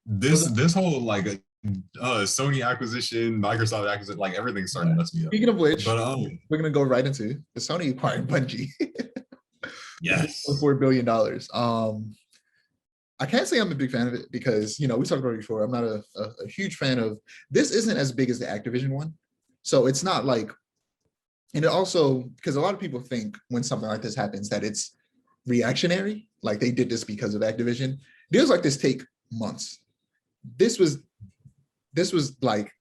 this whole like Sony acquisition, Microsoft acquisition, like everything's starting to mess me up. Speaking of which, But we're gonna go right into the Sony acquiring Bungie. yes, $4 billion. I can't say I'm a big fan of it because we talked about it before. I'm not a huge fan of this. Isn't as big as the Activision one, so it's not like. And it also, because a lot of people think when something like this happens that it's reactionary, like they did this because of Activision. Deals like this take months. This was like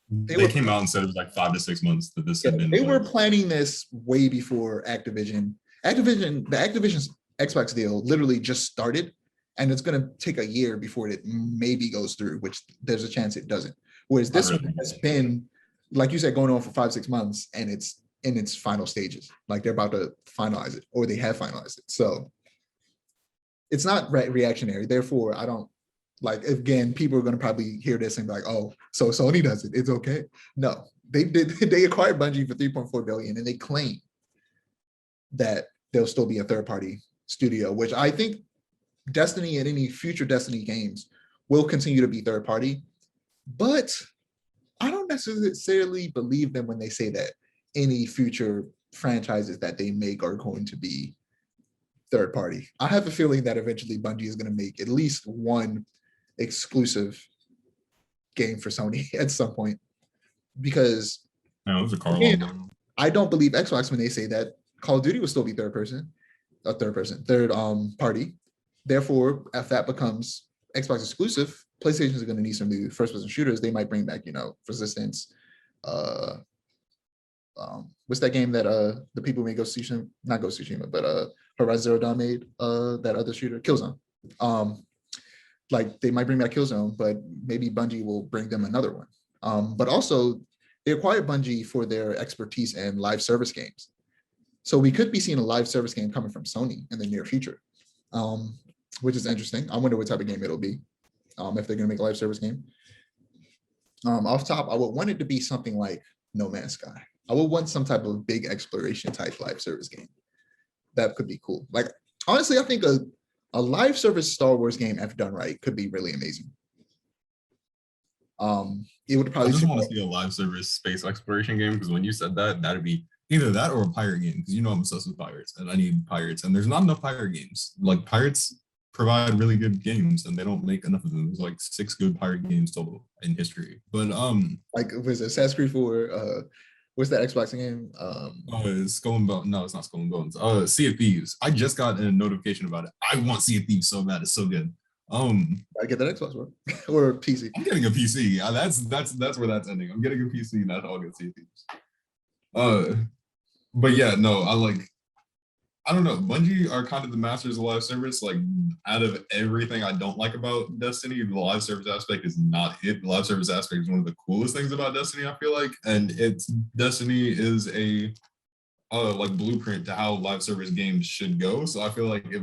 they came out and said it was like 5 to 6 months that this had been. They were planning this way before Activision. The Activision's Xbox deal literally just started, and it's going to take a year before it maybe goes through, which there's a chance it doesn't. Whereas this one has been, like you said, going on for 5-6 months, and it's in its final stages. Like they're about to finalize it, or they have finalized it. So it's not reactionary. Therefore, I don't like. Again, people are going to probably hear this and be like, "Oh, so Sony does it? It's okay." No, they did. They acquired Bungie for $3.4 billion, and they claim that there'll still be a third-party studio, which I think Destiny and any future Destiny games will continue to be third-party, but I don't necessarily believe them when they say that any future franchises that they make are going to be third party. I have a feeling that eventually Bungie is going to make at least one exclusive game for Sony at some point, because again, I don't believe Xbox when they say that Call of Duty will still be third party. Therefore, if that becomes Xbox exclusive, PlayStation is going to need some new first-person shooters. They might bring back, Resistance. What's that game that the people made not Ghost of Tsushima, but Horizon Zero Dawn made, that other shooter, Killzone. Like they might bring back Killzone, but maybe Bungie will bring them another one. But also, they acquired Bungie for their expertise in live service games. So we could be seeing a live service game coming from Sony in the near future, which is interesting. I wonder what type of game it'll be. If they're going to make a live service game. Off top, I would want it to be something like No Man's Sky. I would want some type of big exploration type live service game. That could be cool. Like, honestly, I think a live service Star Wars game, if done right, could be really amazing. It would probably. I just want to see a live service space exploration game, because when you said that, that'd be either that or a pirate game, because I'm obsessed with pirates and I need pirates, and there's not enough pirate games. Like pirates provide really good games and they don't make enough of them. There's like 6 good pirate games total in history. But like was it Assassin's Creed 4? What's that Xbox game? Skull and Bones. No, it's not Skull and Bones. Sea of Thieves. I just got a notification about it. I want Sea of Thieves so bad. It's so good. I get that Xbox one or PC. I'm getting a PC. That's where that's ending. I'm getting a PC and that's how I'll get Sea of Thieves. But yeah, no, I don't know. Bungie are kind of the masters of live service. Like, out of everything I don't like about Destiny, the live service aspect is not it. The live service aspect is one of the coolest things about Destiny, I feel like. And Destiny is a like blueprint to how live service games should go. So I feel like if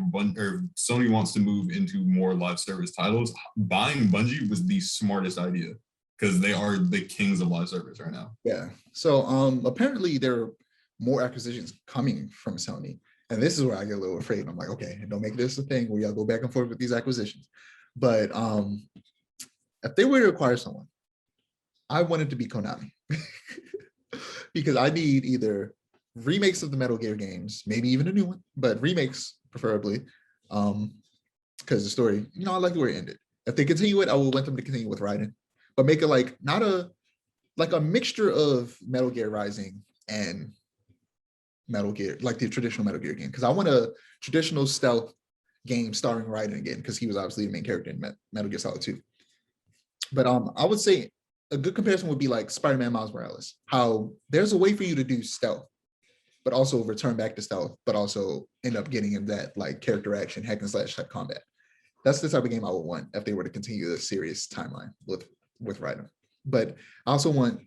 Sony wants to move into more live service titles, buying Bungie was the smartest idea, because they are the kings of live service right now. Yeah. So apparently there are more acquisitions coming from Sony. And this is where I get a little afraid. I'm like, okay, don't make this a thing where y'all go back and forth with these acquisitions. But if they were to acquire someone, I want it to be Konami. Because I need either remakes of the Metal Gear games, maybe even a new one, but remakes preferably. Because the story, I like the way it ended. If they continue it, I will want them to continue with Raiden. But make it like not a mixture of Metal Gear Rising and Metal Gear, like the traditional Metal Gear game, because I want a traditional stealth game starring Raiden again, because he was obviously the main character in Metal Gear Solid 2. But I would say a good comparison would be like Spider-Man Miles Morales, how there's a way for you to do stealth, but also return back to stealth, but also end up getting in that like character action, hack and slash type combat. That's the type of game I would want if they were to continue the serious timeline with Raiden. But I also want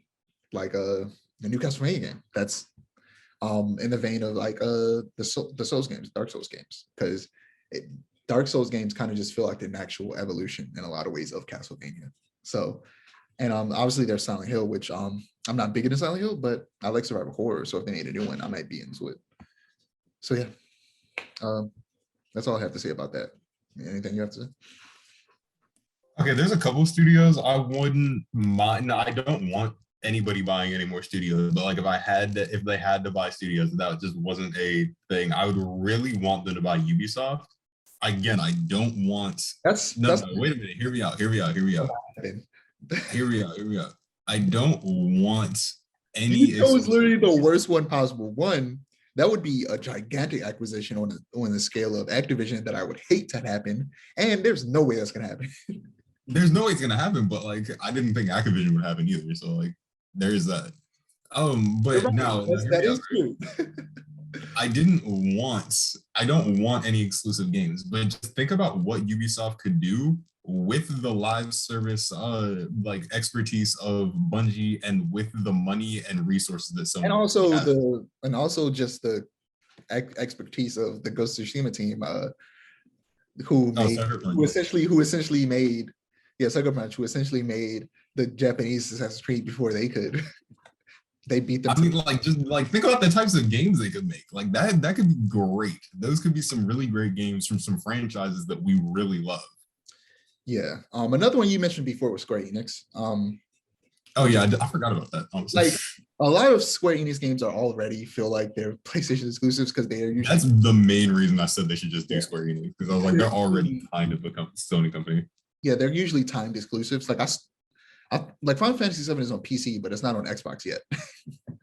like a new Castlevania game that's in the vein of like the Souls games, Dark Souls games, because Dark Souls games kind of just feel like an actual evolution in a lot of ways of Castlevania. So, and obviously there's Silent Hill, which I'm not big into Silent Hill, but I like survival horror. So if they need a new one, I might be into it. So yeah, that's all I have to say about that. Anything you have to say? Okay, there's a couple studios I wouldn't mind. No, I don't want anybody buying any more studios, but like if they had to buy studios, that just wasn't a thing. I would really want them to buy Ubisoft. Again, I don't want. No, That's no, wait a minute. Hear me out. Hear me out. Hear me out. happening. Hear me out. Hear me out. I don't want any You chose exclusive. literally the worst one possible. One, that would be a gigantic acquisition on the scale of Activision that I would hate to happen. And there's no way that's gonna happen. There's no way it's gonna happen, but like I didn't think Activision would happen either. So like there's that. You're But right. now hear That me out. is true. I don't want any exclusive games, but just think about what Ubisoft could do with the live service like expertise of Bungie and with the money and resources that And Sony also has. just the expertise of the Ghost of Tsushima team, who Oh, made Cyberpunk. who essentially made Sucker Punch, who essentially made the Japanese Assassin's Creed before they could. They beat them. I mean, like just like think about the types of games they could make. Like that could be great. Those could be some really great games from some franchises that we really love. Yeah. Another one you mentioned before was Square Enix. Oh yeah, I forgot about that. Honestly. Like a lot of Square Enix games are already feel like they're PlayStation exclusives because they are usually That's the main reason I said they should just do Square Enix because I was like, they're already kind of a Sony company. they're usually timed exclusives. Like like Final Fantasy VII is on PC, but it's not on Xbox yet.